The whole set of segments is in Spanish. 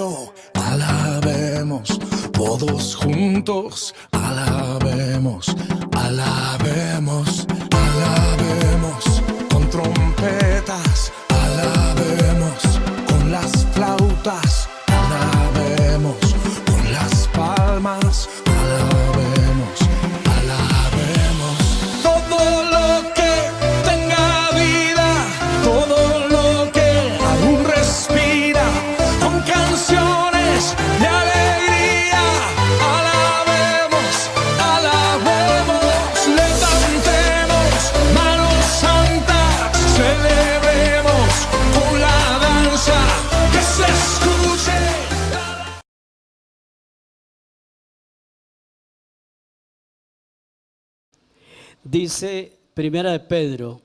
Pedro, alabemos, todos juntos, alabemos, alabemos, alabemos, con trompetas, alabemos, con las flautas, alabemos, con las palmas, alabemos, alabemos, todo lo que tenga vida, todo lo que aún respira, con canciones de alegría, alabemos, alabemos, levantemos manos santas, celebremos con la danza que se escuche. Dice Primera de Pedro,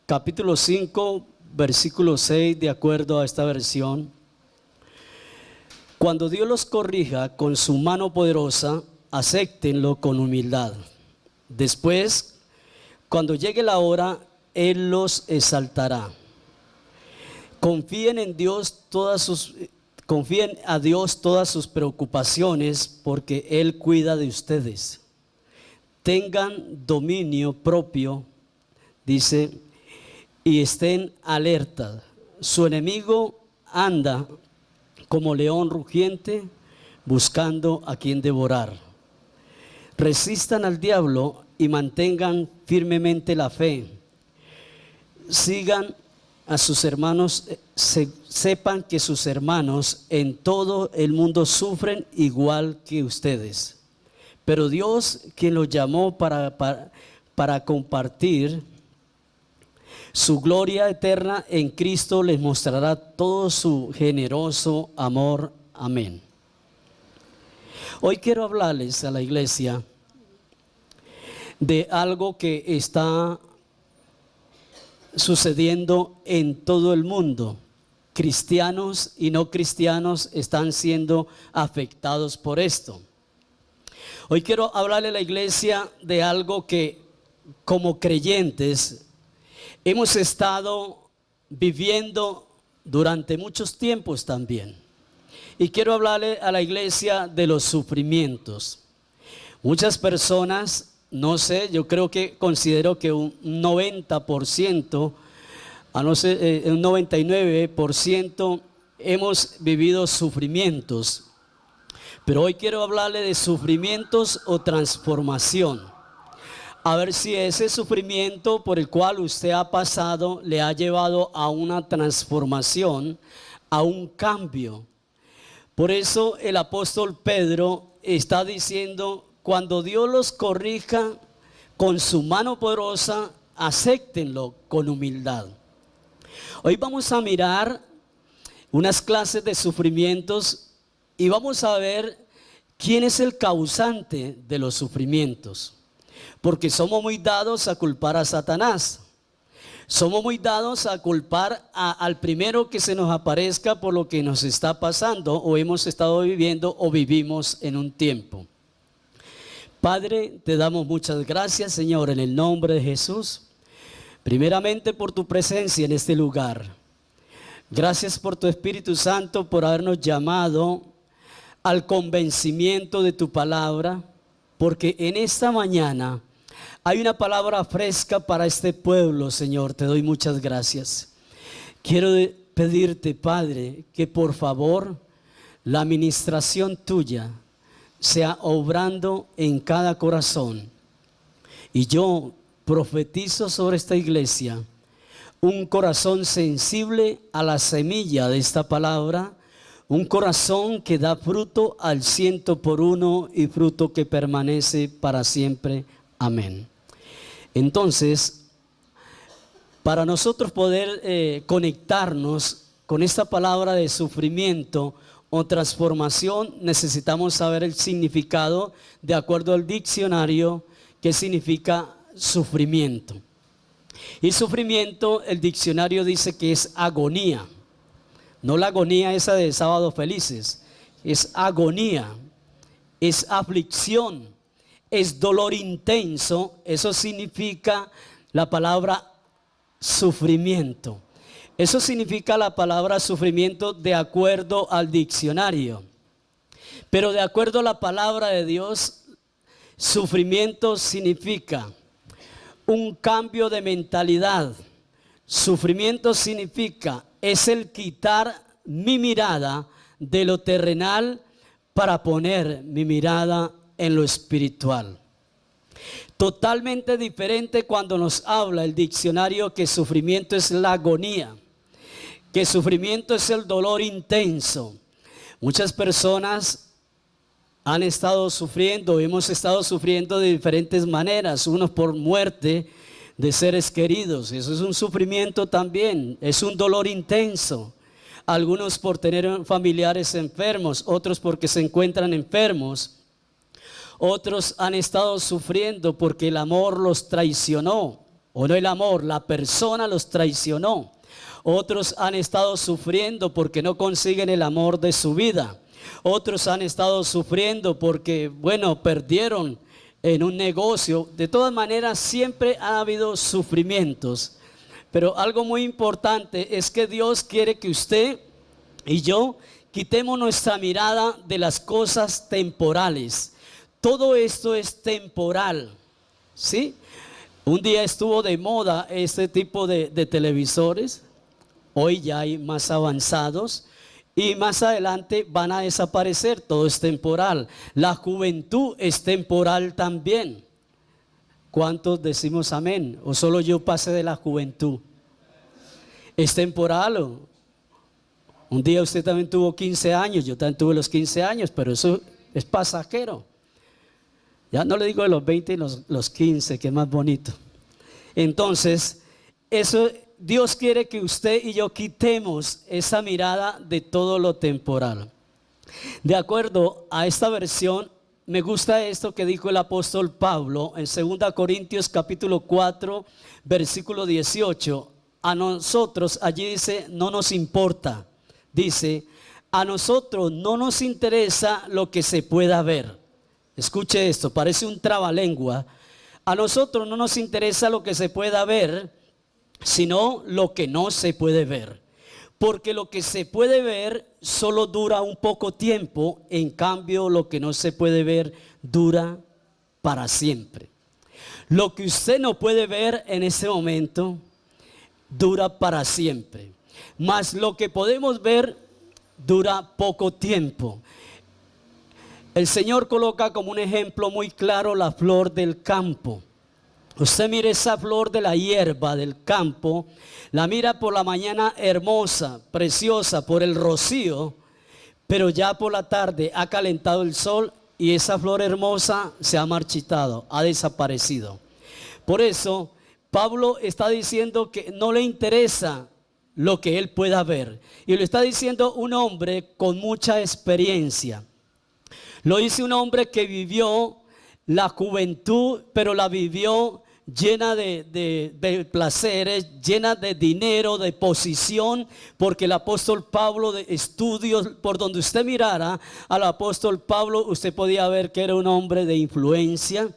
capítulo 5, versículo 6, de acuerdo a esta versión: cuando Dios los corrija con su mano poderosa, acéptenlo con humildad. Después, cuando llegue la hora, Él los exaltará. Confíen a Dios todas sus preocupaciones, porque Él cuida de ustedes. Tengan dominio propio, dice, y estén alerta. Su enemigo anda como león rugiente, buscando a quien devorar. Resistan al diablo y mantengan firmemente la fe. Sigan a sus hermanos, sepan que sus hermanos en todo el mundo sufren igual que ustedes. Pero Dios, quien los llamó para compartir su gloria eterna en Cristo, les mostrará todo su generoso amor. Amén. Hoy quiero hablarles a la iglesia de algo que está sucediendo en todo el mundo. Cristianos y no cristianos están siendo afectados por esto. Hoy quiero hablarle a la iglesia de algo que como creyentes hemos estado viviendo durante muchos tiempos también. Y quiero hablarle a la iglesia de los sufrimientos. Muchas personas, no sé, yo considero que un 90%, un 99% hemos vivido sufrimientos. Pero hoy quiero hablarle de sufrimientos o transformación. A ver si ese sufrimiento por el cual usted ha pasado le ha llevado a una transformación, a un cambio. Por eso el apóstol Pedro está diciendo: cuando Dios los corrija con su mano poderosa, acéptenlo con humildad. Hoy vamos a mirar unas clases de sufrimientos y vamos a ver quién es el causante de los sufrimientos. Porque somos muy dados a culpar a Satanás. Somos muy dados a culpar al primero que se nos aparezca por lo que nos está pasando o hemos estado viviendo o vivimos en un tiempo. Padre, te damos muchas gracias, Señor, en el nombre de Jesús. Primeramente por tu presencia en este lugar. Gracias por tu Espíritu Santo, por habernos llamado al convencimiento de tu palabra, porque en esta mañana hay una palabra fresca para este pueblo, Señor. Te doy muchas gracias. Quiero pedirte, Padre, que por favor la administración tuya sea obrando en cada corazón. Y yo profetizo sobre esta iglesia un corazón sensible a la semilla de esta palabra, un corazón que da fruto al 100% y fruto que permanece para siempre. Amén. Entonces, para nosotros poder conectarnos con esta palabra de sufrimiento o transformación, necesitamos saber el significado de acuerdo al diccionario. ¿Qué significa sufrimiento? Y sufrimiento, el diccionario dice que es agonía. No la agonía esa de Sábados Felices, es agonía, es aflicción, es dolor intenso. Eso significa la palabra sufrimiento. Eso significa la palabra sufrimiento de acuerdo al diccionario. Pero de acuerdo a la palabra de Dios, sufrimiento significa un cambio de mentalidad. Sufrimiento significa, es el quitar mi mirada de lo terrenal para poner mi mirada en lo espiritual. Totalmente diferente cuando nos habla el diccionario que sufrimiento es la agonía, que sufrimiento es el dolor intenso. Muchas personas han estado sufriendo, hemos estado sufriendo de diferentes maneras, unos por muerte de seres queridos, eso es un sufrimiento también, es un dolor intenso. Algunos por tener familiares enfermos, otros porque se encuentran enfermos. Otros han estado sufriendo porque el amor los traicionó, o no el amor, la persona los traicionó. Otros han estado sufriendo porque no consiguen el amor de su vida. Otros han estado sufriendo porque, bueno, perdieron en un negocio. De todas maneras, siempre ha habido sufrimientos. Pero algo muy importante es que Dios quiere que usted y yo quitemos nuestra mirada de las cosas temporales. Todo esto es temporal, ¿sí? Un día estuvo de moda este tipo de televisores. Hoy ya hay más avanzados y más adelante van a desaparecer. Todo es temporal. La juventud es temporal también. ¿Cuántos decimos amén? ¿O solo yo pasé de la juventud? Es temporal. Un día usted también tuvo 15 años, yo también tuve los 15 años, pero eso es pasajero. Ya no le digo de los 20 y los 15, que es más bonito. Entonces, eso, Dios quiere que usted y yo quitemos esa mirada de todo lo temporal. De acuerdo a esta versión, me gusta esto que dijo el apóstol Pablo en 2 Corintios capítulo 4, versículo 18. A nosotros, allí dice, no nos importa. Dice, a nosotros no nos interesa lo que se pueda ver. Escuche esto, parece un trabalengua. A nosotros no nos interesa lo que se pueda ver, sino lo que no se puede ver. Porque lo que se puede ver solo dura un poco tiempo, en cambio lo que no se puede ver dura para siempre. Lo que usted no puede ver en este momento dura para siempre, mas lo que podemos ver dura poco tiempo. El Señor coloca como un ejemplo muy claro la flor del campo. Usted mire esa flor de la hierba del campo, la mira por la mañana hermosa, preciosa por el rocío, pero ya por la tarde ha calentado el sol y esa flor hermosa se ha marchitado, ha desaparecido. Por eso Pablo está diciendo que no le interesa lo que él pueda ver, y lo está diciendo un hombre con mucha experiencia. Lo dice un hombre que vivió la juventud, pero la vivió llena de placeres, llena de dinero, de posición, porque el apóstol Pablo, de estudios, por donde usted mirara al apóstol Pablo, usted podía ver que era un hombre de influencia,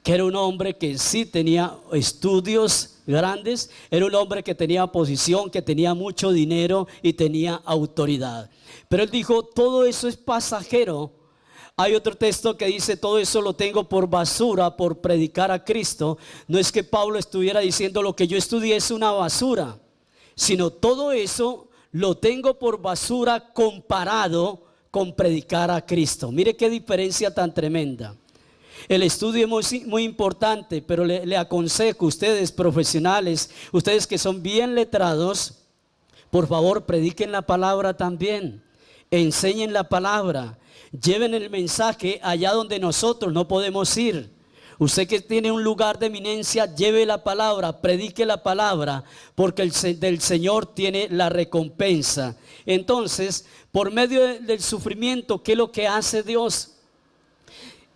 que era un hombre que sí tenía estudios grandes, era un hombre que tenía posición, que tenía mucho dinero y tenía autoridad. Pero él dijo, todo eso es pasajero. Hay otro texto que dice, todo eso lo tengo por basura, por predicar a Cristo. No es que Pablo estuviera diciendo lo que yo estudié es una basura, sino todo eso lo tengo por basura comparado con predicar a Cristo. Mire qué diferencia tan tremenda. El estudio es muy importante, pero le aconsejo, ustedes profesionales, ustedes que son bien letrados, por favor prediquen la palabra también, enseñen la palabra. Lleven el mensaje allá donde nosotros no podemos ir. Usted que tiene un lugar de eminencia, lleve la palabra, predique la palabra, porque del Señor tiene la recompensa. Entonces, por medio del sufrimiento, ¿qué es lo que hace Dios?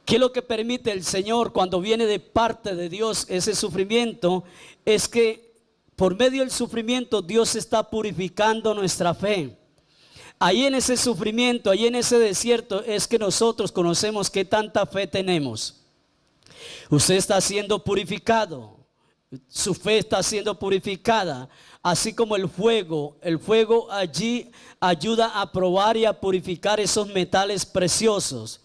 ¿Qué es lo que permite el Señor cuando viene de parte de Dios ese sufrimiento? Es que por medio del sufrimiento Dios está purificando nuestra fe. Ahí en ese sufrimiento, ahí en ese desierto es que nosotros conocemos qué tanta fe tenemos. Usted está siendo purificado su fe está siendo purificada, así como el fuego allí ayuda a probar y a purificar esos metales preciosos.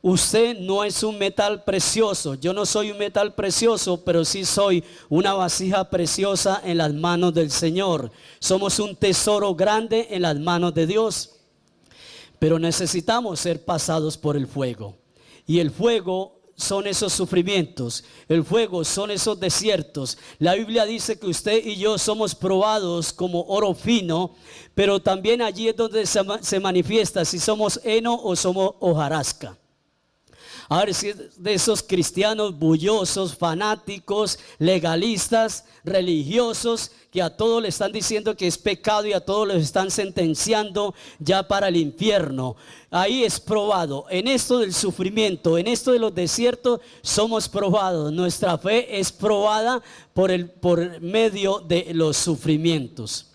Usted no es un metal precioso, yo no soy un metal precioso, pero sí soy una vasija preciosa en las manos del Señor. Somos un tesoro grande en las manos de Dios, pero necesitamos ser pasados por el fuego. Y el fuego son esos sufrimientos, el fuego son esos desiertos. La Biblia dice que usted y yo somos probados como oro fino, pero también allí es donde se manifiesta si somos heno o somos hojarasca. A ver, si es de esos cristianos bullosos, fanáticos, legalistas, religiosos, que a todos le están diciendo que es pecado y a todos les están sentenciando ya para el infierno. Ahí es probado. En esto del sufrimiento, en esto de los desiertos, somos probados. Nuestra fe es probada por medio de los sufrimientos.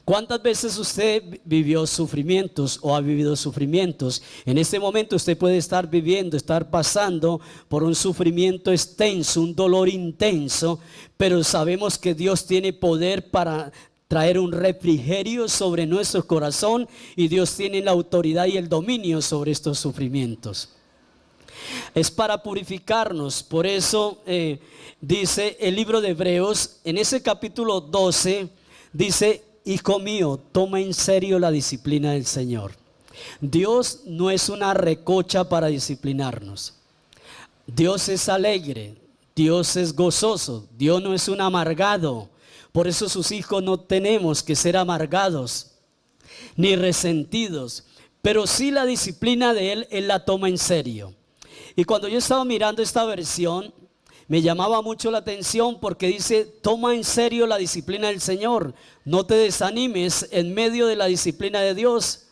¿Cuántas veces usted vivió sufrimientos o ha vivido sufrimientos? En este momento usted puede estar viviendo, estar pasando por un sufrimiento extenso, un dolor intenso, pero sabemos que Dios tiene poder para traer un refrigerio sobre nuestro corazón y Dios tiene la autoridad y el dominio sobre estos sufrimientos. Es para purificarnos. Por eso dice el libro de Hebreos, en ese capítulo 12, dice: hijo mío, toma en serio la disciplina del Señor. Dios no es una recocha para disciplinarnos. Dios es alegre, Dios es gozoso, Dios no es un amargado. Por eso sus hijos no tenemos que ser amargados ni resentidos, pero sí la disciplina de Él la toma en serio. Y cuando yo estaba mirando esta versión, me llamaba mucho la atención porque dice: toma en serio la disciplina del Señor. No te desanimes en medio de la disciplina de Dios.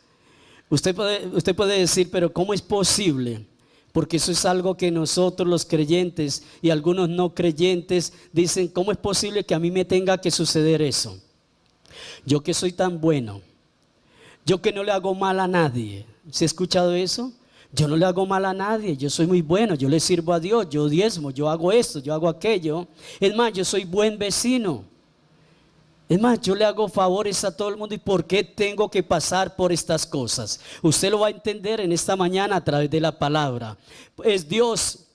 Usted puede decir, pero ¿cómo es posible? Porque eso es algo que nosotros los creyentes y algunos no creyentes dicen: ¿cómo es posible que a mí me tenga que suceder eso? Yo que soy tan bueno, yo que no le hago mal a nadie. ¿Se ha escuchado eso? Yo no le hago mal a nadie, yo soy muy bueno, yo le sirvo a Dios, yo diezmo, yo hago esto, yo hago aquello. Es más, yo soy buen vecino. Es más, yo le hago favores a todo el mundo. ¿Y por qué tengo que pasar por estas cosas? Usted lo va a entender en esta mañana a través de la palabra. Es Dios,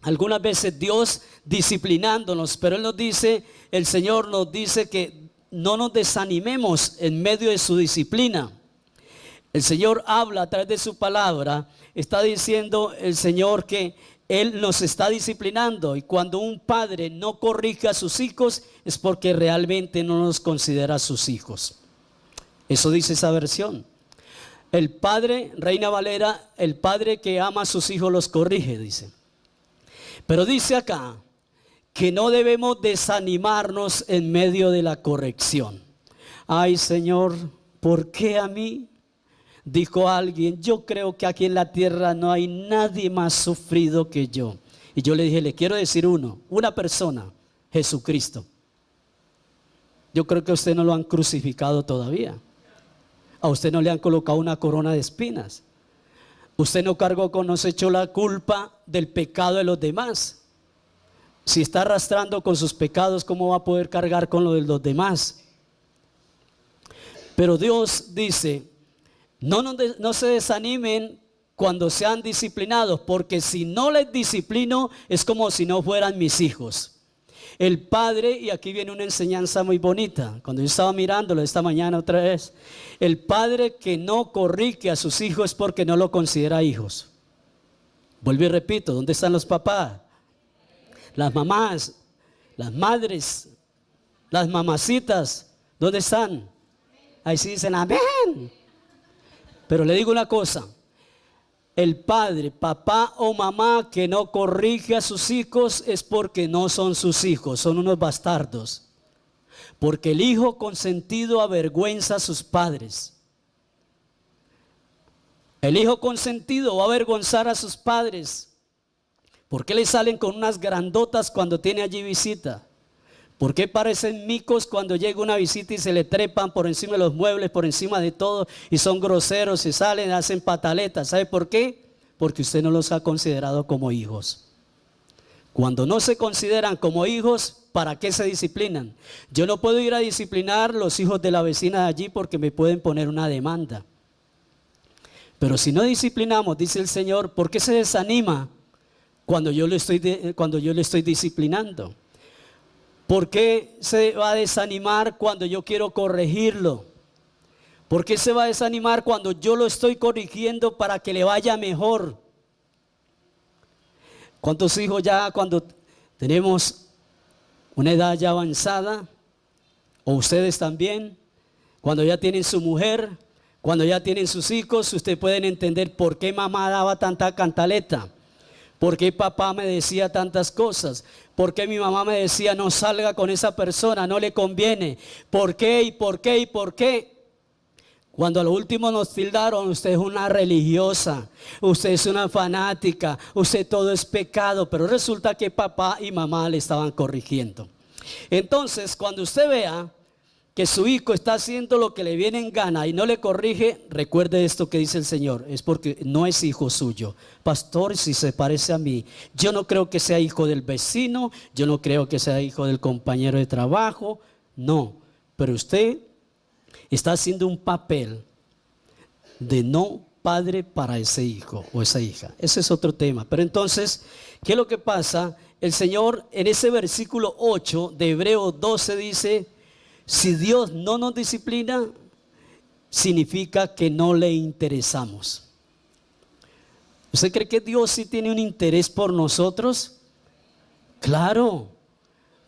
algunas veces Dios disciplinándonos, pero Él nos dice, el Señor nos dice que no nos desanimemos en medio de su disciplina. El Señor habla a través de su palabra. Está diciendo el Señor que Él nos está disciplinando, y cuando un padre no corrige a sus hijos es porque realmente no nos considera sus hijos. Eso dice esa versión. El padre, Reina Valera, el padre que ama a sus hijos los corrige, dice. Pero dice acá que no debemos desanimarnos en medio de la corrección. Ay, Señor, ¿por qué a mí? Dijo alguien: yo creo que aquí en la tierra no hay nadie más sufrido que yo. Y yo le dije: le quiero decir una persona, Jesucristo. Yo creo que a usted no lo han crucificado todavía. A usted no le han colocado una corona de espinas. Usted no cargó no se echó la culpa del pecado de los demás. Si está arrastrando con sus pecados, ¿cómo va a poder cargar con lo de los demás? Pero Dios dice: no se desanimen cuando sean disciplinados, porque si no les disciplino es como si no fueran mis hijos. El padre, y aquí viene una enseñanza muy bonita, cuando yo estaba mirándolo esta mañana otra vez, el padre que no corrige a sus hijos es porque no lo considera hijos. Vuelvo y repito, ¿dónde están los papás? Las mamás, las madres, las mamacitas, ¿dónde están? Ahí sí dicen amén. Pero le digo una cosa: el padre, papá o mamá que no corrige a sus hijos es porque no son sus hijos, son unos bastardos. Porque el hijo consentido avergüenza a sus padres. El hijo consentido va a avergonzar a sus padres. ¿Por qué le salen con unas grandotas cuando tiene allí visita? ¿Por qué parecen micos cuando llega una visita y se le trepan por encima de los muebles, por encima de todo, y son groseros, se salen, hacen pataletas? ¿Sabe por qué? Porque usted no los ha considerado como hijos. Cuando no se consideran como hijos, ¿para qué se disciplinan? Yo no puedo ir a disciplinar los hijos de la vecina de allí porque me pueden poner una demanda. Pero si no disciplinamos, dice el Señor, ¿por qué se desanima cuando yo le estoy disciplinando? ¿Por qué se va a desanimar cuando yo quiero corregirlo? ¿Por qué se va a desanimar cuando yo lo estoy corrigiendo para que le vaya mejor? ¿Cuántos hijos ya cuando tenemos una edad ya avanzada, o ustedes también, cuando ya tienen su mujer, cuando ya tienen sus hijos, ustedes pueden entender por qué mamá daba tanta cantaleta? ¿Por qué papá me decía tantas cosas? ¿Por qué mi mamá me decía no salga con esa persona, no le conviene? ¿Por qué y por qué y por qué? Cuando a lo último nos tildaron, usted es una religiosa, usted es una fanática, usted todo es pecado, pero resulta que papá y mamá le estaban corrigiendo. Entonces, cuando usted vea que su hijo está haciendo lo que le viene en gana y no le corrige, recuerde esto que dice el Señor, es porque no es hijo suyo. Pastor, si se parece a mí, yo no creo que sea hijo del vecino, yo no creo que sea hijo del compañero de trabajo, no, pero usted está haciendo un papel de no padre para ese hijo o esa hija. Ese es otro tema. Pero entonces, ¿qué es lo que pasa? El Señor en ese versículo 8 de Hebreos 12 dice, si Dios no nos disciplina, significa que no le interesamos. ¿Usted cree que Dios sí tiene un interés por nosotros? Claro,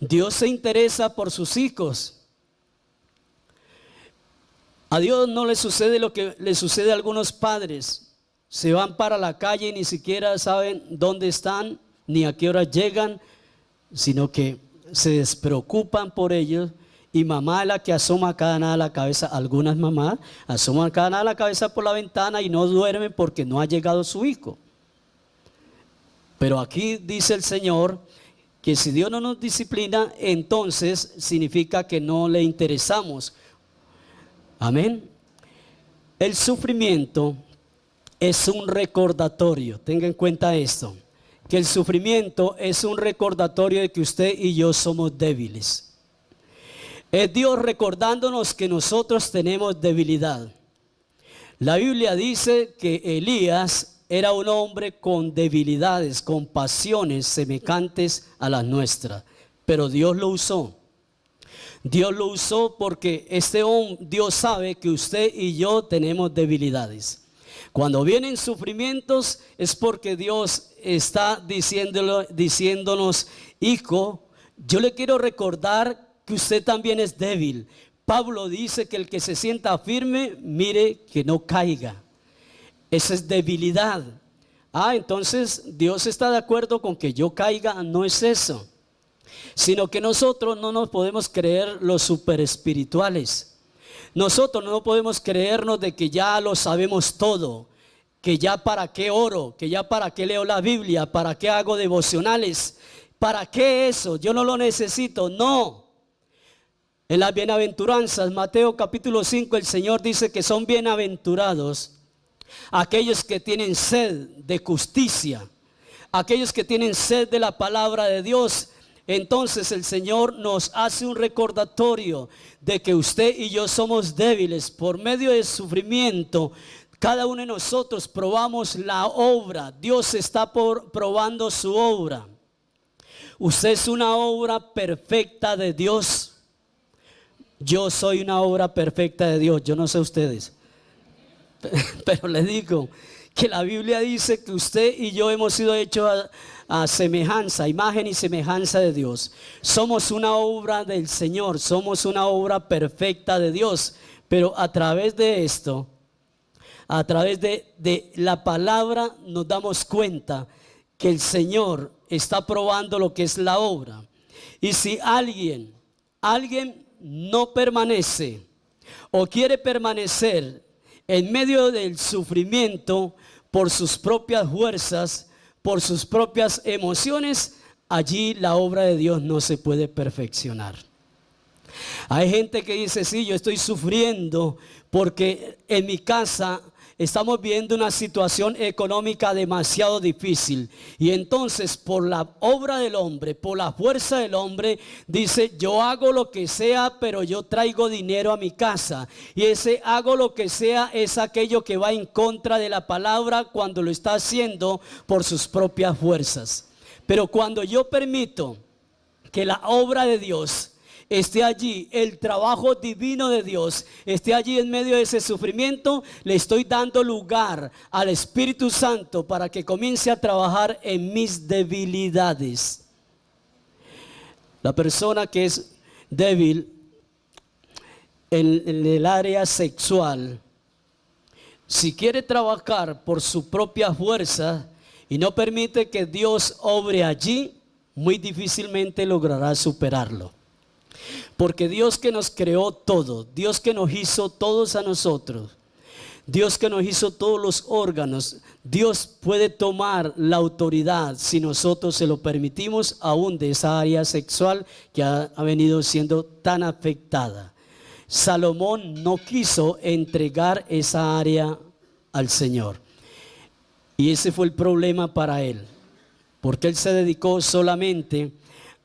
Dios se interesa por sus hijos. A Dios no le sucede lo que le sucede a algunos padres. Se van para la calle y ni siquiera saben dónde están, ni a qué hora llegan, sino que se despreocupan por ellos. Y mamá es la que asoma cada nada la cabeza. Algunas mamás asoman cada nada la cabeza por la ventana y no duermen porque no ha llegado su hijo. Pero aquí dice el Señor que si Dios no nos disciplina, entonces significa que no le interesamos. Amén. El sufrimiento es un recordatorio. Tenga en cuenta esto, que el sufrimiento es un recordatorio de que usted y yo somos débiles. Es Dios recordándonos que nosotros tenemos debilidad. La Biblia dice que Elías era un hombre con debilidades, con pasiones semejantes a las nuestras, pero Dios lo usó. Dios lo usó porque Dios sabe que usted y yo tenemos debilidades. Cuando vienen sufrimientos es porque Dios está diciéndonos, hijo, yo le quiero recordar que usted también es débil. Pablo dice que el que se sienta firme, mire que no caiga. Esa es debilidad. Entonces Dios está de acuerdo con que yo caiga, no es eso. Sino que nosotros no nos podemos creer los super espirituales. Nosotros no podemos creernos de que ya lo sabemos todo, que ya para qué oro, que ya para qué leo la Biblia, para qué hago devocionales, para qué eso, yo no lo necesito. No. En las bienaventuranzas, Mateo capítulo 5, el Señor dice que son bienaventurados aquellos que tienen sed de justicia, aquellos que tienen sed de la palabra de Dios. Entonces el Señor nos hace un recordatorio de que usted y yo somos débiles. Por medio del sufrimiento, cada uno de nosotros probamos la obra. Dios está probando su obra. Usted es una obra perfecta de Dios. Yo soy una obra perfecta de Dios. Yo no sé ustedes, pero les digo que la Biblia dice que usted y yo hemos sido hechos a semejanza, imagen y semejanza de Dios. Somos una obra del Señor, somos una obra perfecta de Dios. Pero a través de esto, a través de la palabra, nos damos cuenta que el Señor está probando lo que es la obra. Y si alguien no permanece o quiere permanecer en medio del sufrimiento por sus propias fuerzas, por sus propias emociones, allí la obra de Dios no se puede perfeccionar. Hay gente que dice, sí, yo estoy sufriendo porque en mi casa estamos viendo una situación económica demasiado difícil. Y entonces por la obra del hombre, por la fuerza del hombre, dice: yo hago lo que sea, pero yo traigo dinero a mi casa. Y ese hago lo que sea es aquello que va en contra de la palabra cuando lo está haciendo por sus propias fuerzas. Pero cuando yo permito que la obra de Dios esté allí, el trabajo divino de Dios esté allí en medio de ese sufrimiento, le estoy dando lugar al Espíritu Santo para que comience a trabajar en mis debilidades. La persona que es débil en el área sexual, si quiere trabajar por su propia fuerza y no permite que Dios obre allí, muy difícilmente logrará superarlo. Porque Dios que nos creó todo, Dios que nos hizo todos a nosotros, Dios que nos hizo todos los órganos, Dios puede tomar la autoridad si nosotros se lo permitimos, aún de esa área sexual que ha venido siendo tan afectada. Salomón no quiso entregar esa área al Señor, y ese fue el problema para él, porque él se dedicó solamente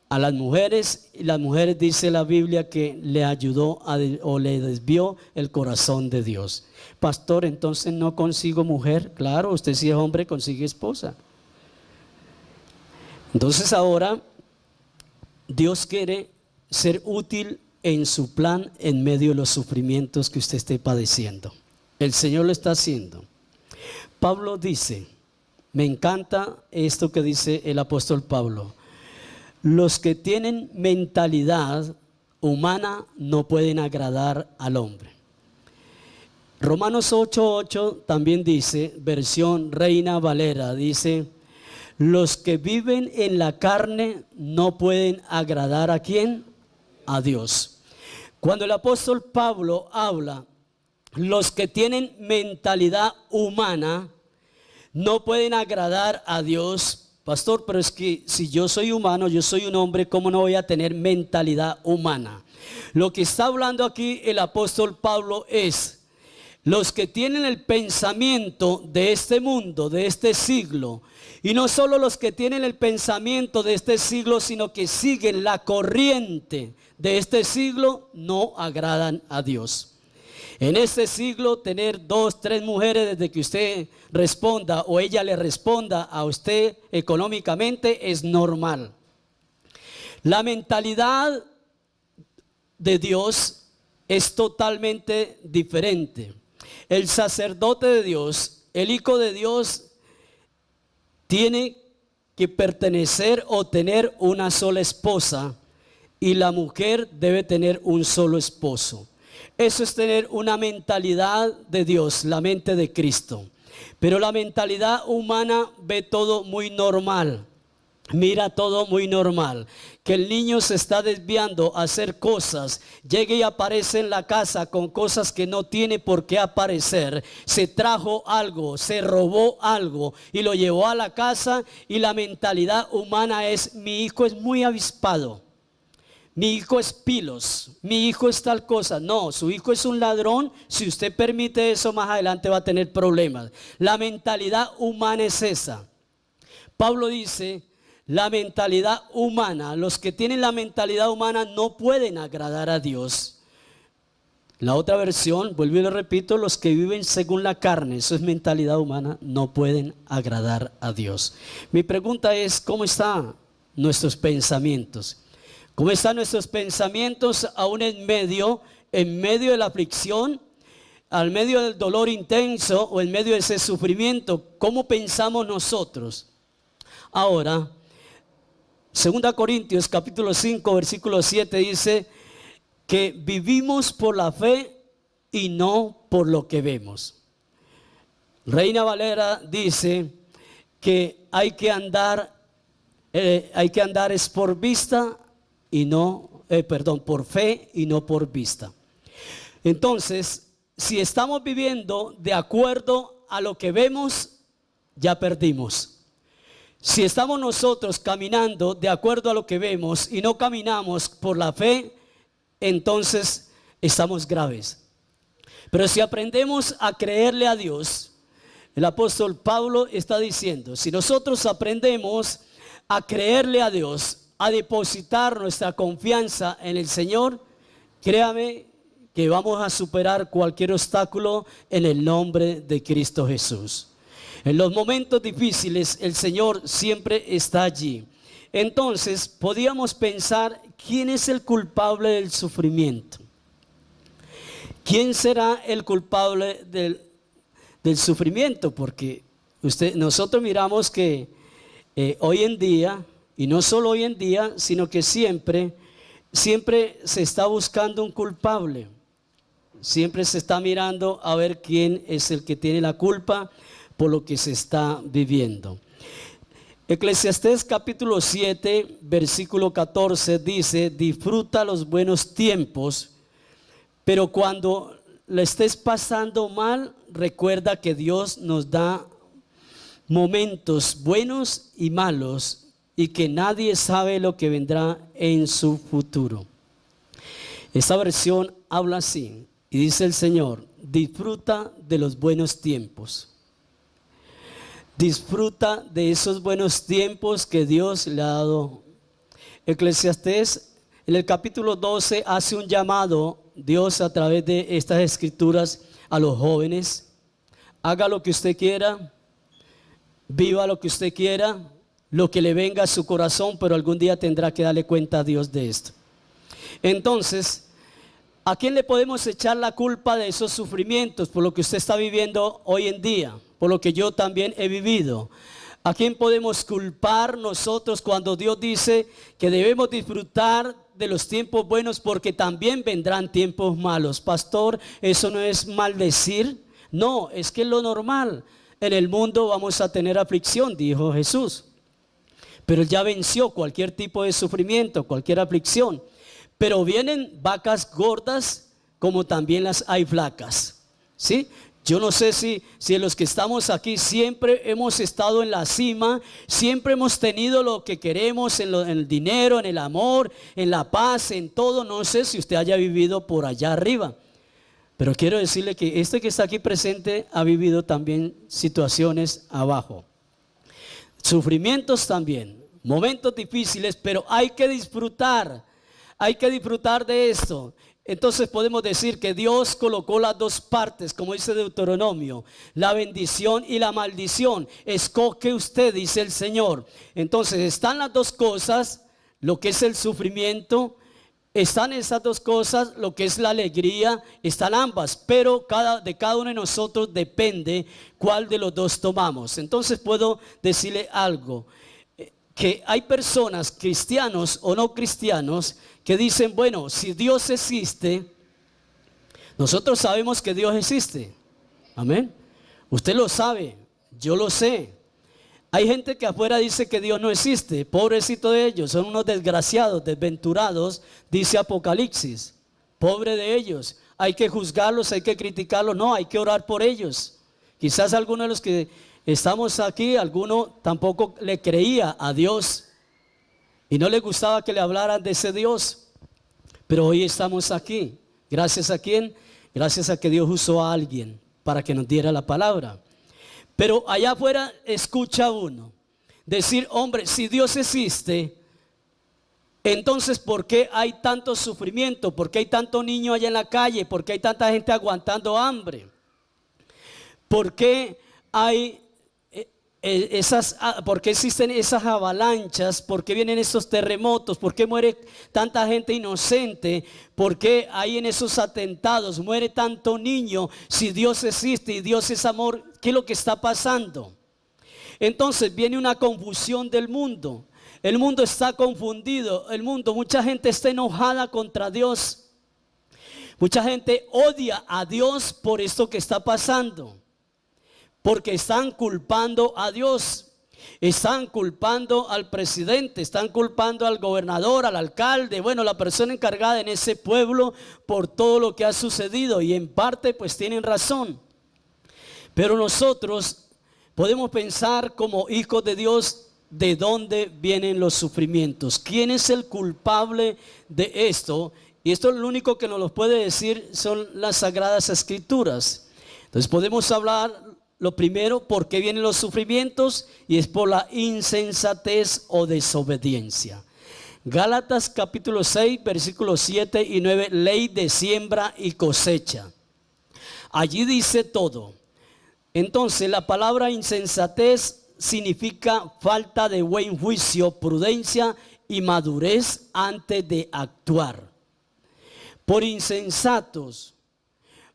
a las mujeres, y las mujeres, dice la Biblia, que le ayudó o le desvió el corazón de Dios. Pastor, entonces no consigo mujer. Claro, usted si es hombre consigue esposa. Entonces ahora Dios quiere ser útil en su plan en medio de los sufrimientos que usted esté padeciendo. El Señor lo está haciendo. Pablo dice, me encanta esto que dice el apóstol Pablo: los que tienen mentalidad humana no pueden agradar al hombre. Romanos 8:8 también dice, versión Reina Valera, dice: los que viven en la carne no pueden agradar ¿a quién? A Dios. Cuando el apóstol Pablo habla, los que tienen mentalidad humana no pueden agradar a Dios. Pastor, pero es que si yo soy humano, yo soy un hombre, ¿cómo no voy a tener mentalidad humana? Lo que está hablando aquí el apóstol Pablo es los que tienen el pensamiento de este mundo, de este siglo, y no solo los que tienen el pensamiento de este siglo, sino que siguen la corriente de este siglo, no agradan a Dios. En este siglo, tener 2, 3 mujeres desde que usted responda o ella le responda a usted económicamente es normal. La mentalidad de Dios es totalmente diferente. El sacerdote de Dios, el hijo de Dios, tiene que pertenecer o tener una sola esposa, y la mujer debe tener un solo esposo. Eso es tener una mentalidad de Dios, la mente de Cristo. Pero la mentalidad humana ve todo muy normal, mira todo muy normal. Que el niño se está desviando a hacer cosas, llegue y aparece en la casa con cosas que no tiene por qué aparecer. Se trajo algo, se robó algo y lo llevó a la casa, y la mentalidad humana es: mi hijo es muy avispado, mi hijo es pilos, mi hijo es tal cosa. No, su hijo es un ladrón. Si usted permite eso, más adelante va a tener problemas. La mentalidad humana es esa. Pablo dice, la mentalidad humana, los que tienen la mentalidad humana no pueden agradar a Dios. La otra versión, vuelvo y lo repito, los que viven según la carne, eso es mentalidad humana, no pueden agradar a Dios. Mi pregunta es, ¿cómo están nuestros pensamientos? ¿Cómo están nuestros pensamientos aún en medio de la aflicción, al medio del dolor intenso o en medio de ese sufrimiento? ¿Cómo pensamos nosotros? Ahora, 2 Corintios capítulo 5 versículo 7 dice que vivimos por la fe y no por lo que vemos. Reina Valera dice que hay que andar es por vista y no, por fe y no por vista. Entonces, si estamos viviendo de acuerdo a lo que vemos, ya perdimos. Si estamos nosotros caminando de acuerdo a lo que vemos y no caminamos por la fe, entonces estamos graves. Pero si aprendemos a creerle a Dios, El apóstol Pablo está diciendo, si nosotros aprendemos a creerle a Dios, a depositar nuestra confianza en el Señor, créame que vamos a superar cualquier obstáculo en el nombre de Cristo Jesús. En los momentos difíciles el Señor siempre está allí. Entonces podíamos pensar, ¿quién es el culpable del sufrimiento? ¿Quién será el culpable del sufrimiento? Porque nosotros miramos que hoy en día, y no solo hoy en día, sino que siempre se está buscando un culpable. Siempre se está mirando a ver quién es el que tiene la culpa por lo que se está viviendo. Eclesiastés capítulo 7, versículo 14 dice, disfruta los buenos tiempos, pero cuando le estés pasando mal, recuerda que Dios nos da momentos buenos y malos y que nadie sabe lo que vendrá en su futuro. Esta versión habla así y dice el Señor, disfruta de los buenos tiempos. Disfruta de esos buenos tiempos que Dios le ha dado. Eclesiastés en el capítulo 12 hace un llamado, Dios a través de estas escrituras a los jóvenes. Haga lo que usted quiera, viva lo que usted quiera, lo que le venga a su corazón, pero algún día tendrá que darle cuenta a Dios de esto. Entonces, ¿a quién le podemos echar la culpa de esos sufrimientos por lo que usted está viviendo hoy en día? Por lo que yo también he vivido. ¿A quién podemos culpar nosotros cuando Dios dice que debemos disfrutar de los tiempos buenos porque también vendrán tiempos malos? Pastor, eso no es maldecir. No, es que es lo normal. En el mundo vamos a tener aflicción, dijo Jesús. Pero Él ya venció cualquier tipo de sufrimiento, cualquier aflicción. Pero vienen vacas gordas como también las hay flacas. ¿Sí? Yo no sé si los que estamos aquí siempre hemos estado en la cima, siempre hemos tenido lo que queremos en el dinero, en el amor, en la paz, en todo. No sé si usted haya vivido por allá arriba, pero quiero decirle que este que está aquí presente ha vivido también situaciones abajo, sufrimientos también, momentos difíciles, pero hay que disfrutar de esto. Entonces podemos decir que Dios colocó las dos partes, como dice Deuteronomio, la bendición y la maldición. Escoge usted, dice el Señor. Entonces están las dos cosas, lo que es el sufrimiento, están esas dos cosas, lo que es la alegría, están ambas, pero de cada uno de nosotros depende cuál de los dos tomamos. Entonces puedo decirle algo, que hay personas, cristianos o no cristianos, que dicen, bueno, si Dios existe, nosotros sabemos que Dios existe. Amén. Usted lo sabe, yo lo sé. Hay gente que afuera dice que Dios no existe. Pobrecito de ellos, son unos desgraciados, desventurados, dice Apocalipsis. Pobre de ellos. Hay que juzgarlos, hay que criticarlos. No, hay que orar por ellos. Quizás algunos de los que estamos aquí, alguno tampoco le creía a Dios y no le gustaba que le hablaran de ese Dios. Pero hoy estamos aquí. ¿Gracias a quién? Gracias a que Dios usó a alguien para que nos diera la palabra. Pero allá afuera escucha uno decir, hombre, si Dios existe, entonces ¿por qué hay tanto sufrimiento? ¿Por qué hay tanto niño allá en la calle? ¿Por qué hay tanta gente aguantando hambre? ¿Por qué hay ¿por qué existen esas avalanchas? ¿Por qué vienen esos terremotos? ¿Por qué muere tanta gente inocente? ¿Por qué hay en esos atentados muere tanto niño? Si Dios existe y Dios es amor, ¿qué es lo que está pasando? Entonces viene una confusión del mundo. El mundo está confundido. Mucha gente está enojada contra Dios. Mucha gente odia a Dios por esto que está pasando. Porque están culpando a Dios, están culpando al presidente, están culpando al gobernador, al alcalde, bueno, la persona encargada en ese pueblo por todo lo que ha sucedido, y en parte pues tienen razón. Pero nosotros podemos pensar como hijos de Dios, ¿de dónde vienen los sufrimientos? ¿Quién es el culpable de esto? Y esto lo único que nos lo puede decir son las Sagradas Escrituras. Entonces podemos hablar lo primero, ¿por qué vienen los sufrimientos? Y es por la insensatez o desobediencia. Gálatas capítulo 6, versículos 7 y 9, ley de siembra y cosecha. Allí dice todo. Entonces, la palabra insensatez significa falta de buen juicio, prudencia y madurez antes de actuar. Por insensatos,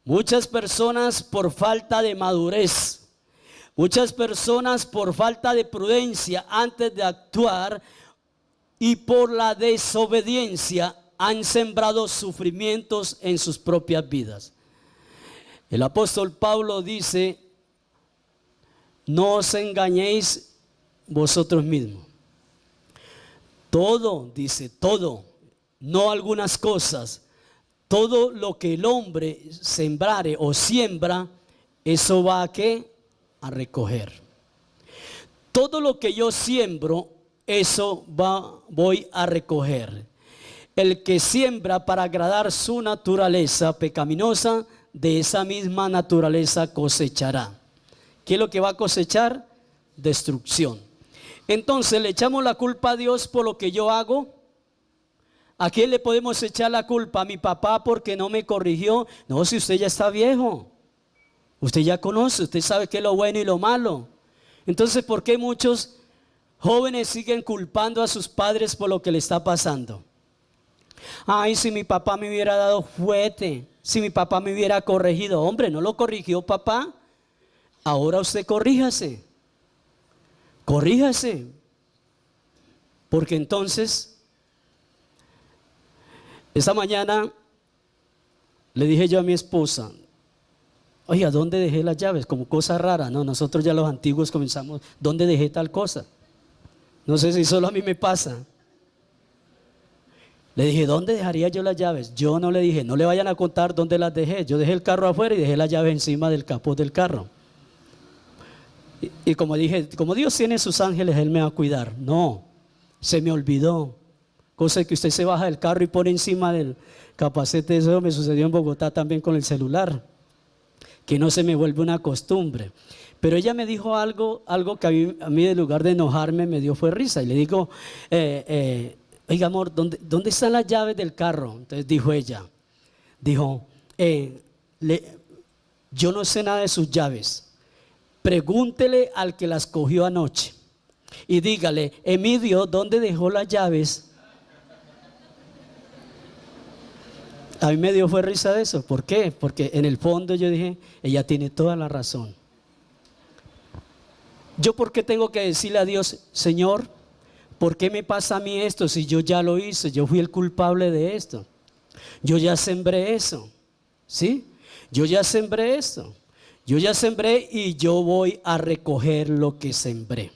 muchas personas por falta de madurez, muchas personas por falta de prudencia antes de actuar y por la desobediencia han sembrado sufrimientos en sus propias vidas. El apóstol Pablo dice: no os engañéis vosotros mismos. Todo, dice, todo, no algunas cosas. Todo lo que el hombre sembrare o siembra, eso va a ¿qué? A recoger. Todo lo que yo siembro, eso voy a recoger. El que siembra para agradar su naturaleza pecaminosa, de esa misma naturaleza cosechará. ¿Qué es lo que va a cosechar? Destrucción. Entonces le echamos la culpa a Dios por lo que yo hago. ¿A quién le podemos echar la culpa? ¿A mi papá porque no me corrigió? No, si usted ya está viejo, usted ya conoce, usted sabe qué es lo bueno y lo malo. Entonces, ¿por qué muchos jóvenes siguen culpando a sus padres por lo que le está pasando? Ay, si mi papá me hubiera dado fuerte, si mi papá me hubiera corregido. Hombre, ¿no lo corrigió papá? Ahora usted corríjase. Corríjase. Porque entonces, esta mañana le dije yo a mi esposa: oiga, ¿dónde dejé las llaves? Como cosa rara. No, nosotros ya los antiguos comenzamos: ¿dónde dejé tal cosa? No sé si solo a mí me pasa. Le dije: ¿dónde dejaría yo las llaves? Yo no le dije: no le vayan a contar dónde las dejé. Yo dejé el carro afuera y dejé las llaves encima del capó del carro. Y como dije, como Dios tiene sus ángeles, Él me va a cuidar. No, se me olvidó. Cosa que usted se baja del carro y pone encima del capacete. Eso me sucedió en Bogotá también con el celular, que no se me vuelve una costumbre. Pero ella me dijo algo que a mí en lugar de enojarme me dio fue risa. Y le digo: oiga amor, ¿dónde están las llaves del carro? Entonces dijo ella, yo no sé nada de sus llaves. Pregúntele al que las cogió anoche y dígale: Emilio, ¿dónde dejó las llaves? A mí me dio fue risa de eso. ¿Por qué? Porque en el fondo yo dije: ella tiene toda la razón. ¿Yo por qué tengo que decirle a Dios: Señor, ¿por qué me pasa a mí esto si yo ya lo hice? Yo fui el culpable de esto. Yo ya sembré eso. ¿Sí? Yo ya sembré esto. Yo ya sembré y yo voy a recoger lo que sembré.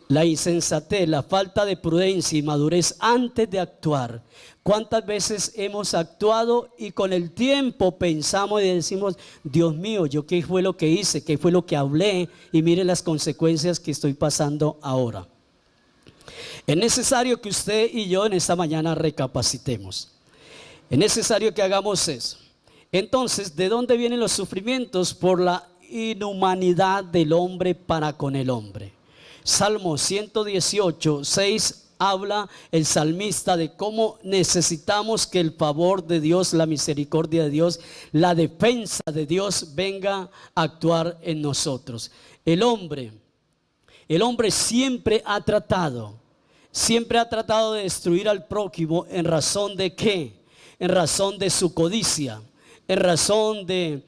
La insensatez, la falta de prudencia y madurez antes de actuar. ¿Cuántas veces hemos actuado y con el tiempo pensamos y decimos: Dios mío, ¿yo qué fue lo que hice? ¿Qué fue lo que hablé? Y mire las consecuencias que estoy pasando ahora. Es necesario que usted y yo en esta mañana recapacitemos. Es necesario que hagamos eso. Entonces, ¿de dónde vienen los sufrimientos? Por la inhumanidad del hombre para con el hombre. Salmo 118, 6 habla el salmista de cómo necesitamos que el favor de Dios, la misericordia de Dios, la defensa de Dios venga a actuar en nosotros. El hombre siempre ha tratado de destruir al prójimo. ¿En razón de qué? En razón de su codicia, en razón de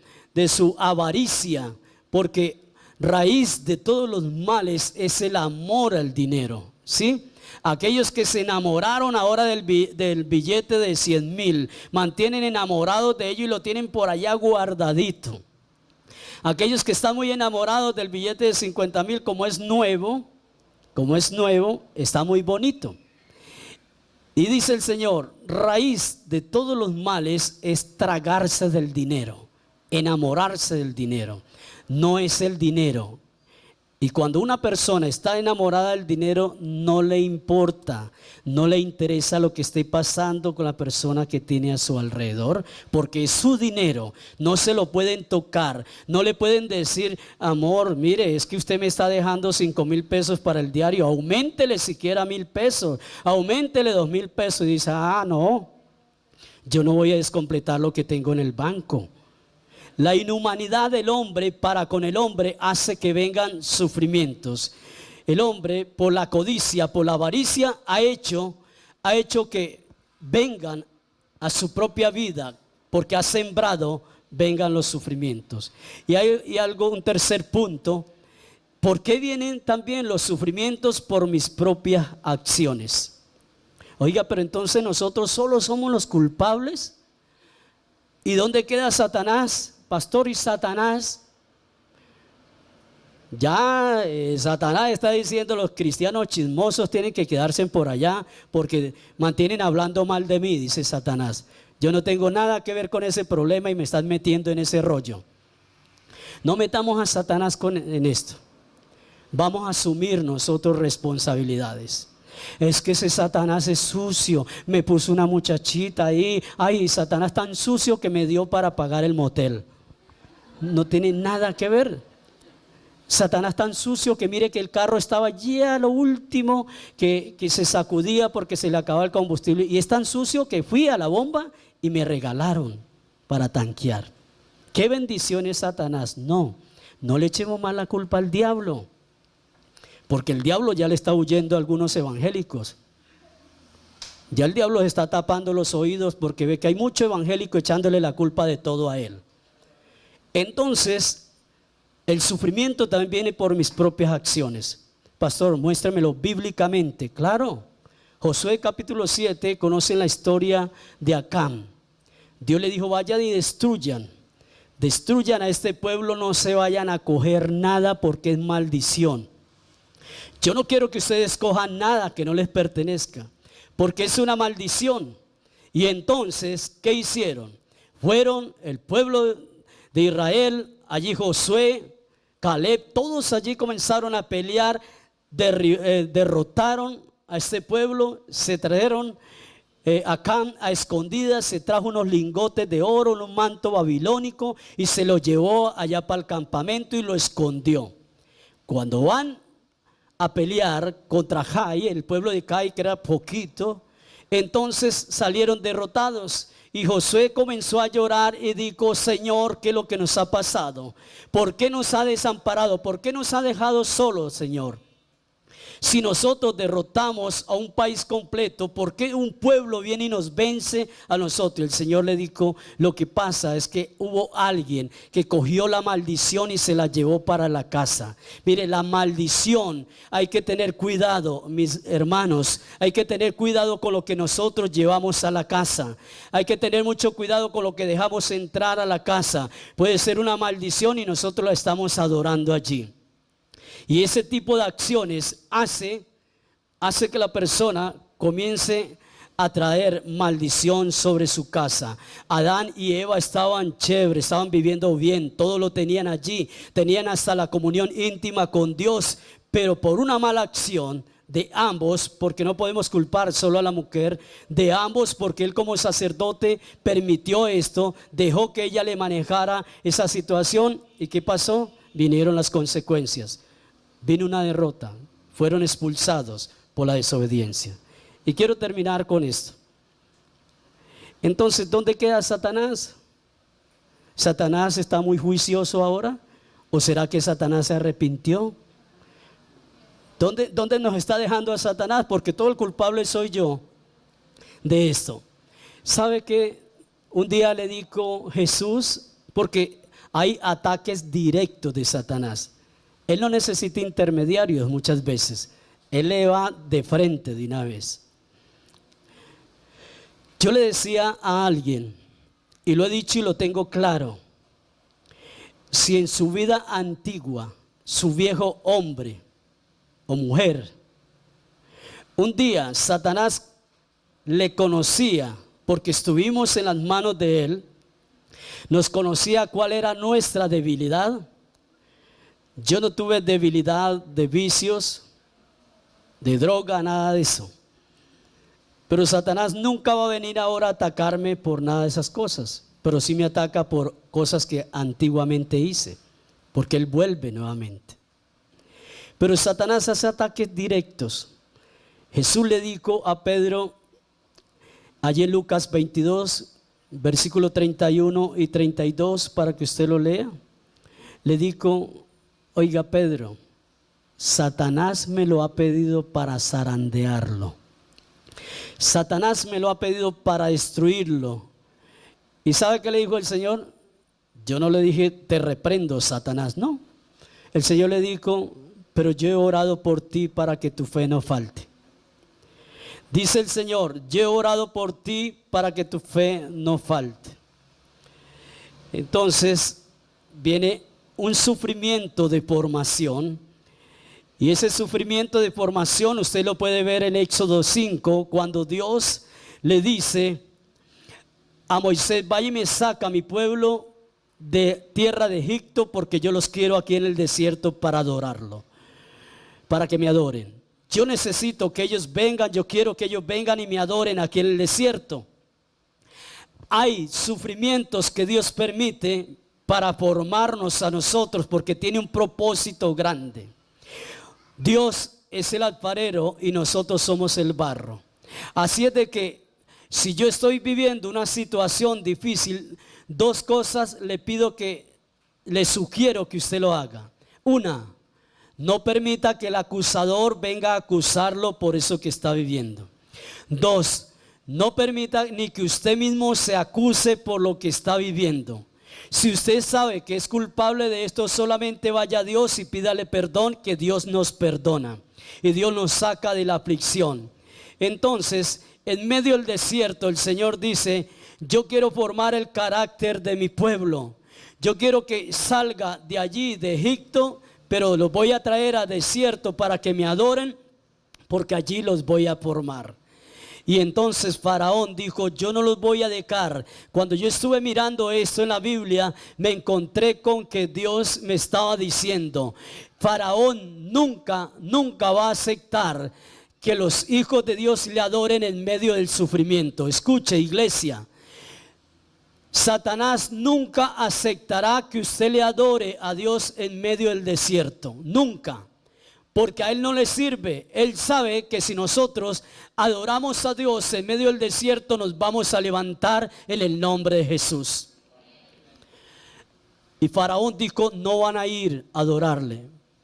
su avaricia, porque raíz de todos los males es el amor al dinero, ¿sí? Aquellos que se enamoraron ahora del billete de 100,000, mantienen enamorados de ello y lo tienen por allá guardadito. Aquellos que están muy enamorados del billete de 50,000, como es nuevo, está muy bonito. Y dice el Señor: raíz de todos los males es tragarse del dinero, enamorarse del dinero. No es el dinero. Y cuando una persona está enamorada del dinero, no le importa, no le interesa lo que esté pasando con la persona que tiene a su alrededor, porque es su dinero, no se lo pueden tocar, no le pueden decir, amor, mire, es que usted me está dejando 5,000 pesos para el diario, auméntele siquiera 1,000 pesos, auméntele 2,000 pesos, y dice, no, yo no voy a descompletar lo que tengo en el banco. La inhumanidad del hombre para con el hombre hace que vengan sufrimientos. El hombre, por la codicia, por la avaricia, ha hecho que vengan a su propia vida, porque ha sembrado, vengan los sufrimientos. Y hay un tercer punto. ¿Por qué vienen también los sufrimientos? Por mis propias acciones. Oiga, pero entonces nosotros solo somos los culpables. ¿Y dónde queda Satanás? Pastor, y Satanás, ya Satanás está diciendo, los cristianos chismosos tienen que quedarse por allá porque mantienen hablando mal de mí, dice Satanás. Yo no tengo nada que ver con ese problema y me están metiendo en ese rollo. No metamos a Satanás en esto. Vamos a asumir nosotros responsabilidades. Es que ese Satanás es sucio, me puso una muchachita ahí, ay, Satanás tan sucio que me dio para pagar el motel. No tiene nada que ver. Satanás tan sucio que mire que el carro estaba ya a lo último, que se sacudía porque se le acababa el combustible, y es tan sucio que fui a la bomba y me regalaron para tanquear. ¿Qué bendición es Satanás? No le echemos más la culpa al diablo, porque el diablo ya le está huyendo a algunos evangélicos. Ya el diablo está tapando los oídos porque ve que hay mucho evangélico echándole la culpa de todo a él. Entonces, el sufrimiento también viene por mis propias acciones. Pastor, muéstramelo bíblicamente. Claro, Josué capítulo 7, conocen la historia de Acán. Dios le dijo, vayan y destruyan a este pueblo, no se vayan a coger nada porque es maldición. Yo no quiero que ustedes cojan nada que no les pertenezca, porque es una maldición. Y entonces, ¿qué hicieron? Fueron el pueblo de Israel, allí Josué, Caleb, todos allí comenzaron a pelear, derrotaron a este pueblo, se trajeron Acán a escondidas, se trajo unos lingotes de oro, un manto babilónico y se lo llevó allá para el campamento y lo escondió. Cuando van a pelear contra Jai, el pueblo de Jai, que era poquito, entonces salieron derrotados. Y Josué comenzó a llorar y dijo, Señor, ¿qué es lo que nos ha pasado? ¿Por qué nos ha desamparado? ¿Por qué nos ha dejado solos, Señor? Si nosotros derrotamos a un país completo, ¿por qué un pueblo viene y nos vence a nosotros? El Señor le dijo, lo que pasa es que hubo alguien que cogió la maldición y se la llevó para la casa. Mire, la maldición, hay que tener cuidado, mis hermanos, hay que tener cuidado con lo que nosotros llevamos a la casa. Hay que tener mucho cuidado con lo que dejamos entrar a la casa. Puede ser una maldición y nosotros la estamos adorando allí. Y ese tipo de acciones hace que la persona comience a traer maldición sobre su casa. Adán y Eva estaban chéveres, estaban viviendo bien, todo lo tenían allí, tenían hasta la comunión íntima con Dios, pero por una mala acción de ambos, porque no podemos culpar solo a la mujer, de ambos, porque él como sacerdote permitió esto, dejó que ella le manejara esa situación. ¿Y qué pasó? Vinieron las consecuencias. Vino una derrota, fueron expulsados por la desobediencia. Y quiero terminar con esto. Entonces, ¿dónde queda Satanás? ¿Satanás está muy juicioso ahora? ¿O será que Satanás se arrepintió? ¿Dónde nos está dejando a Satanás? Porque todo el culpable soy yo de esto. ¿Sabe que un día le dijo Jesús? Porque hay ataques directos de Satanás. Él no necesita intermediarios muchas veces. Él le va de frente de una vez. Yo le decía a alguien, y lo he dicho y lo tengo claro, si en su vida antigua, su viejo hombre o mujer, un día Satanás le conocía, porque estuvimos en las manos de él, nos conocía cuál era nuestra debilidad, Yo no tuve debilidad de vicios, de droga, nada de eso. Pero Satanás nunca va a venir ahora a atacarme por nada de esas cosas, pero sí me ataca por cosas que antiguamente hice, porque él vuelve nuevamente. Pero Satanás hace ataques directos. Jesús le dijo a Pedro, allí en Lucas 22, versículo 31 y 32, para que usted lo lea. Le dijo: oiga Pedro, Satanás me lo ha pedido para zarandearlo. Satanás me lo ha pedido para destruirlo. ¿Y sabe qué le dijo el Señor? Yo no le dije: te reprendo, Satanás. No. El Señor le dijo: pero yo he orado por ti para que tu fe no falte. Dice el Señor: yo he orado por ti para que tu fe no falte. Entonces viene un sufrimiento de formación. Y ese sufrimiento de formación usted lo puede ver en Éxodo 5, cuando Dios le dice a Moisés: vaya y me saca a mi pueblo de tierra de Egipto, porque yo los quiero aquí en el desierto para adorarlo, para que me adoren. Yo necesito que ellos vengan, yo quiero que ellos vengan y me adoren aquí en el desierto. Hay sufrimientos que Dios permite para formarnos a nosotros, porque tiene un propósito grande. Dios es el alfarero y nosotros somos el barro. Así es de que si yo estoy viviendo una situación difícil, dos cosas le pido le sugiero que usted lo haga. Una, no permita que el acusador venga a acusarlo por eso que está viviendo. Dos, no permita ni que usted mismo se acuse por lo que está viviendo. Si usted sabe que es culpable de esto, solamente vaya a Dios y pídale perdón, que Dios nos perdona y Dios nos saca de la aflicción. Entonces, en medio del desierto, el Señor dice: yo quiero formar el carácter de mi pueblo. Yo quiero que salga de allí, de Egipto, pero los voy a traer a desierto para que me adoren, porque allí los voy a formar. Y entonces Faraón dijo: yo no los voy a dejar. Cuando yo estuve mirando esto en la Biblia, me encontré con que Dios me estaba diciendo: Faraón nunca va a aceptar que los hijos de Dios le adoren en medio del sufrimiento. Escuche, iglesia, Satanás nunca aceptará que usted le adore a Dios en medio del desierto. Nunca. Porque a él no le sirve. Él sabe que si nosotros adoramos a Dios en medio del desierto, nos vamos a levantar en el nombre de Jesús. Y Faraón dijo: no van a ir a adorarle.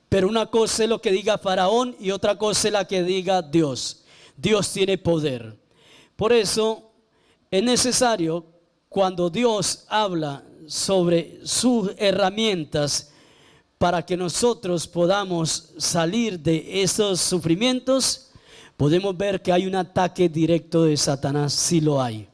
Pero una cosa es lo que diga Faraón y otra cosa es la que diga Dios. Dios tiene poder. Por eso es necesario, cuando Dios habla sobre sus herramientas, para que nosotros podamos salir de esos sufrimientos, podemos ver que hay un ataque directo de Satanás, sí lo hay.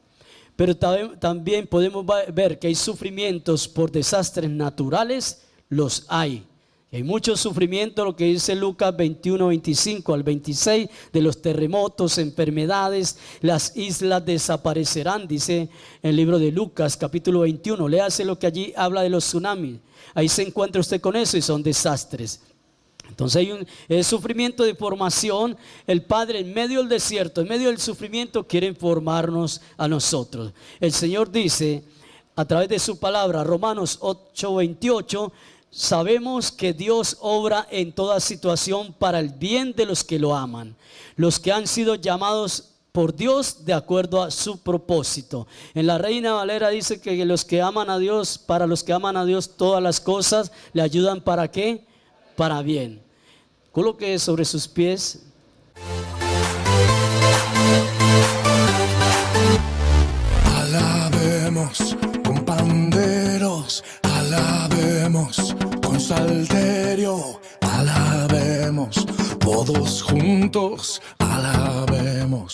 Pero también podemos ver que hay sufrimientos por desastres naturales, los hay. Hay mucho sufrimiento, lo que dice Lucas 21, 25 al 26, de los terremotos, enfermedades, las islas desaparecerán, dice el libro de Lucas capítulo 21. Léase lo que allí habla de los tsunamis. Ahí se encuentra usted con eso y son desastres. Entonces hay un sufrimiento de formación. El Padre en medio del desierto, en medio del sufrimiento, quiere formarnos a nosotros. El Señor dice a través de su palabra, Romanos 8, 28, sabemos que Dios obra en toda situación para el bien de los que lo aman, los que han sido llamados por Dios de acuerdo a su propósito. En la Reina Valera dice que los que aman a Dios, para los que aman a Dios, todas las cosas le ayudan. ¿Para qué? Para bien. Coloque sobre sus pies. Alabemos con panderos, alabemos con salterio, alabemos todos juntos, alabemos.